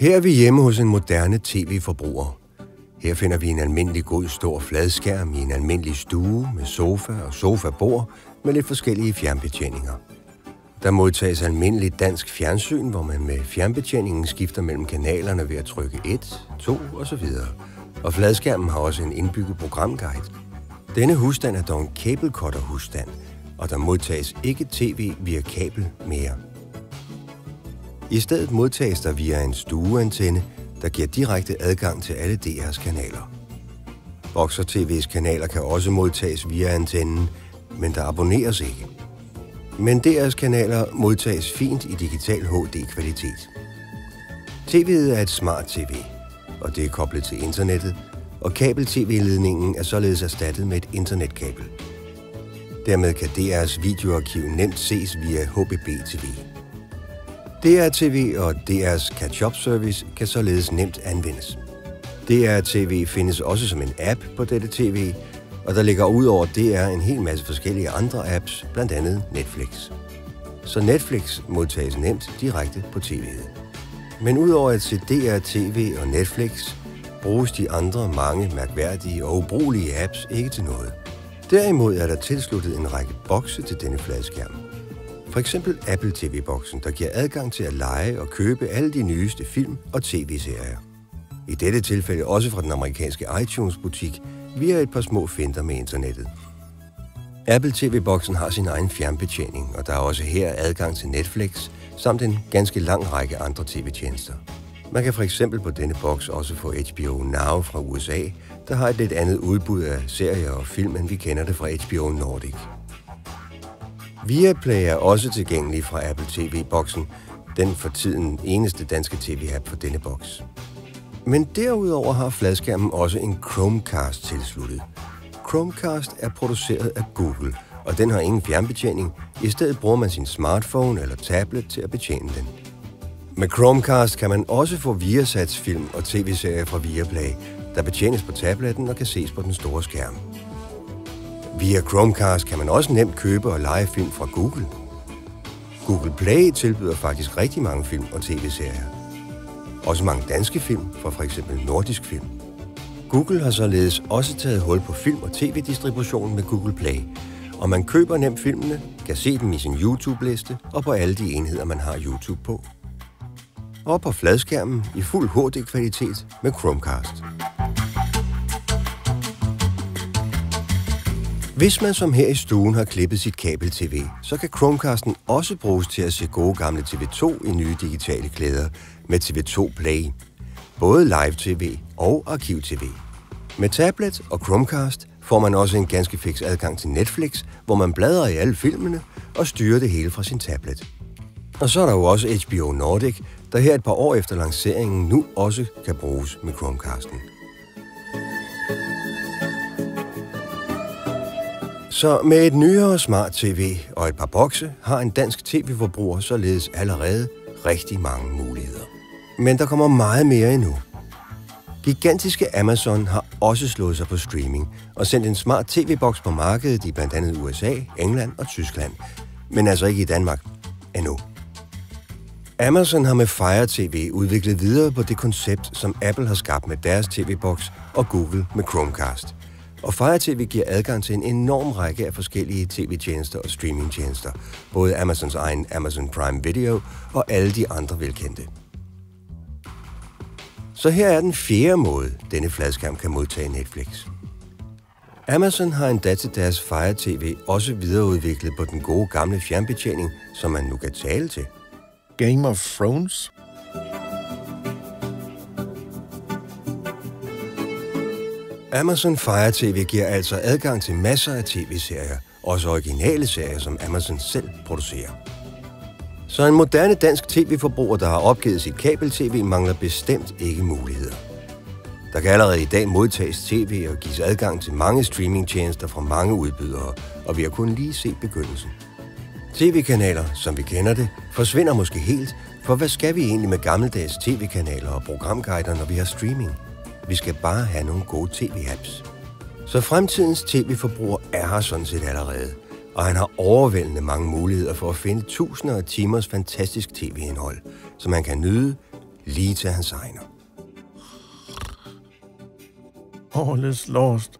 Her er vi hjemme hos en moderne tv-forbruger. Her finder vi en almindelig god stor fladskærm i en almindelig stue med sofa og sofabord med lidt forskellige fjernbetjeninger. Der modtages almindeligt dansk fjernsyn, hvor man med fjernbetjeningen skifter mellem kanalerne ved at trykke 1, 2 osv. Og fladskærmen har også en indbygget programguide. Denne husstand er dog en kabelcutter-husstand, og der modtages ikke tv via kabel mere. I stedet modtages der via en stueantenne, der giver direkte adgang til alle DR's kanaler. Boxer TV's kanaler kan også modtages via antennen, men der abonneres ikke. Men DR's kanaler modtages fint i digital HD-kvalitet. TV'et er et smart TV, og det er koblet til internettet, og kabel-tv-ledningen er således erstattet med et internetkabel. Dermed kan DR's videoarkiv nemt ses via HBB-TV. DR-TV og DR's catch-up-service kan således nemt anvendes. DR-TV findes også som en app på dette TV, og der ligger ud over DR en hel masse forskellige andre apps, blandt andet Netflix. Så Netflix modtages nemt direkte på TV'et. Men udover at se DR-TV og Netflix, bruges de andre mange mærkværdige og ubrugelige apps ikke til noget. Derimod er der tilsluttet en række bokse til denne fladskærm. For eksempel Apple TV-boksen, der giver adgang til at leje og købe alle de nyeste film og tv-serier. I dette tilfælde også fra den amerikanske iTunes-butik via et par små finter med internettet. Apple TV-boksen har sin egen fjernbetjening, og der er også her adgang til Netflix, samt en ganske lang række andre tv-tjenester. Man kan for eksempel på denne boks også få HBO Now fra USA, der har et lidt andet udbud af serier og film, end vi kender det fra HBO Nordic. Viaplay er også tilgængelig fra Apple TV-boksen, den for tiden eneste danske tv-app for denne boks. Men derudover har fladskærmen også en Chromecast tilsluttet. Chromecast er produceret af Google, og den har ingen fjernbetjening. I stedet bruger man sin smartphone eller tablet til at betjene den. Med Chromecast kan man også få Viasats film og tv-serier fra Viaplay, der betjenes på tabletten og kan ses på den store skærm. Via Chromecast kan man også nemt købe og leje film fra Google. Google Play tilbyder faktisk rigtig mange film og tv-serier. Også mange danske film fra f.eks. Nordisk Film. Google har således også taget hul på film- og tv-distributionen med Google Play, og man køber nemt filmene, kan se dem i sin YouTube-liste og på alle de enheder, man har YouTube på. Og på fladskærmen i fuld HD-kvalitet med Chromecast. Hvis man som her i stuen har klippet sit kabel-tv, så kan Chromecasten også bruges til at se gode gamle TV2 i nye digitale klæder med TV2 Play. Både live-tv og arkiv-tv. Med tablet og Chromecast får man også en ganske fiks adgang til Netflix, hvor man bladrer i alle filmene og styrer det hele fra sin tablet. Og så er der jo også HBO Nordic, der her et par år efter lanceringen nu også kan bruges med Chromecasten. Så med et nyere smart tv og et par bokse har en dansk tv-forbruger således allerede rigtig mange muligheder. Men der kommer meget mere endnu. Gigantiske Amazon har også slået sig på streaming og sendt en smart tv-boks på markedet i blandt andet USA, England og Tyskland, men altså ikke i Danmark endnu. Amazon har med Fire TV udviklet videre på det koncept, som Apple har skabt med deres tv-boks og Google med Chromecast. Og Fire TV giver adgang til en enorm række af forskellige tv-tjenester og streamingtjenester, både Amazons egen Amazon Prime Video og alle de andre velkendte. Så her er den fjerde måde, denne fladskærm kan modtage Netflix. Amazon har endda til deres Fire TV også videreudviklet på den gode gamle fjernbetjening, som man nu kan tale til. Game of Thrones? Amazon Fire TV giver altså adgang til masser af tv-serier, også originale serier, som Amazon selv producerer. Så en moderne dansk tv-forbruger, der har opgivet sit kabel-tv, mangler bestemt ikke muligheder. Der kan allerede i dag modtages tv og gives adgang til mange streamingtjenester fra mange udbydere, og vi har kun lige set begyndelsen. TV-kanaler, som vi kender det, forsvinder måske helt, for hvad skal vi egentlig med gammeldags tv-kanaler og programguider, når vi har streaming? Vi skal bare have nogle gode tv-apps. Så fremtidens tv-forbruger er her sådan set allerede, og han har overvældende mange muligheder for at finde tusinder af timers fantastisk tv-indhold, som man kan nyde lige til hans egner. All is lost.